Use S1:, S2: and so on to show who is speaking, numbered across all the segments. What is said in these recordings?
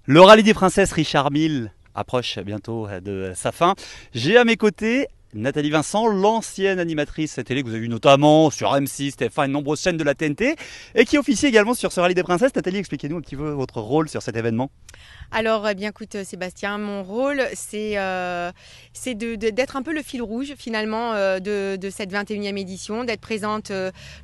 S1: Le rallye des princesses Richard Mille approche bientôt de sa fin. J'ai à mes côtés Nathalie Vincent, l'ancienne animatrice télé que vous avez vue notamment sur M6, TF1 et de nombreuses chaînes de la TNT et qui officie également sur ce rallye des princesses. Nathalie, expliquez-nous un petit peu votre rôle sur cet événement.
S2: Alors, eh bien, écoute, Sébastien, mon rôle, c'est d'être un peu le fil rouge, finalement, de cette 21e édition, d'être présente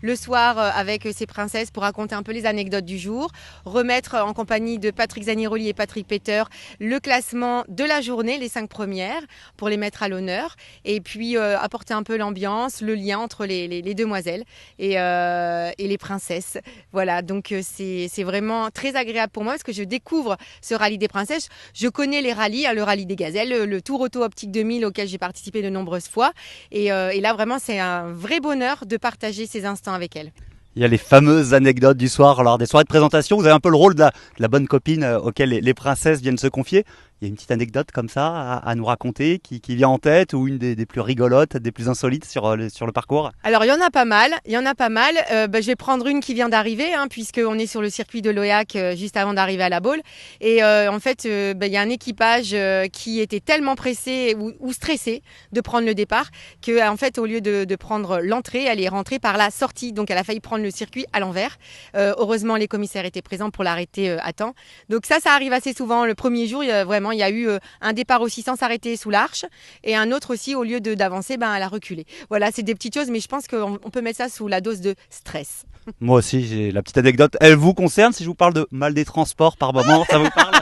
S2: le soir avec ces princesses pour raconter un peu les anecdotes du jour, remettre en compagnie de Patrick Zaniroli et Patrick Peter le classement de la journée, les 5 premières, pour les mettre à l'honneur, et puis apporter un peu l'ambiance, le lien entre les demoiselles et les princesses. Voilà, donc c'est vraiment très agréable pour moi parce que je découvre ce rallye des princesses. Je connais les rallyes, le rallye des gazelles, le Tour Auto Optique 2000 auquel j'ai participé de nombreuses fois. Et là, vraiment, c'est un vrai bonheur de partager ces instants avec elles.
S1: Il y a les fameuses anecdotes du soir lors des soirées de présentation. Vous avez un peu le rôle de la bonne copine auquel les princesses viennent se confier. Il y a une petite anecdote comme ça à nous raconter qui vient en tête ou une des plus rigolotes, des plus insolites sur le parcours.
S2: Alors, il y en a pas mal. Je vais prendre une qui vient d'arriver, puisqu'on est sur le circuit de l'Oyac juste avant d'arriver à la Baule. Et en fait, il y a un équipage qui était tellement pressé ou stressé de prendre le départ que, en fait, au lieu de prendre l'entrée, elle est rentrée par la sortie. Donc, elle a failli prendre le circuit à l'envers. Heureusement, les commissaires étaient présents pour l'arrêter à temps. Donc ça arrive assez souvent. Le premier jour, il y a eu un départ aussi sans s'arrêter sous l'arche et un autre aussi, au lieu d'avancer, elle a reculé. Voilà, c'est des petites choses, mais je pense qu'on peut mettre ça sous la dose de stress.
S1: Moi aussi, j'ai la petite anecdote. Elle vous concerne si je vous parle de mal des transports par moment, ça vous parle?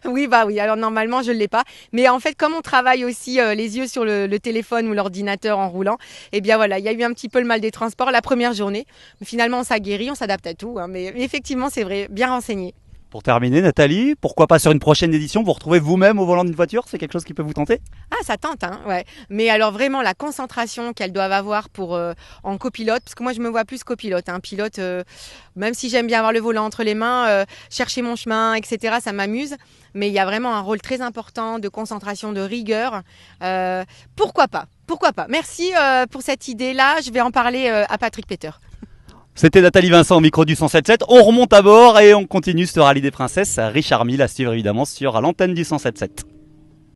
S2: Oui, oui. Alors normalement, je ne l'ai pas. Mais en fait, comme on travaille aussi les yeux sur le téléphone ou l'ordinateur en roulant, eh bien voilà, il y a eu un petit peu le mal des transports la première journée. Mais finalement, on s'aguerrit, on s'adapte à tout. Mais effectivement, c'est vrai, bien renseigné.
S1: Pour terminer, Nathalie, pourquoi pas sur une prochaine édition vous retrouvez vous-même au volant d'une voiture? C'est quelque chose qui peut vous tenter?
S2: Ah, ça tente, ouais. Mais alors vraiment la concentration qu'elles doivent avoir pour en copilote, parce que moi je me vois plus copilote, pilote. Même si j'aime bien avoir le volant entre les mains, chercher mon chemin, etc. Ça m'amuse. Mais il y a vraiment un rôle très important de concentration, de rigueur. Pourquoi pas? Pourquoi pas? Merci pour cette idée-là. Je vais en parler à Patrick Peter.
S1: C'était Nathalie Vincent au micro du 107.7. On remonte à bord et on continue ce rallye des princesses. Richard Mille à suivre évidemment sur l'antenne du 107.7.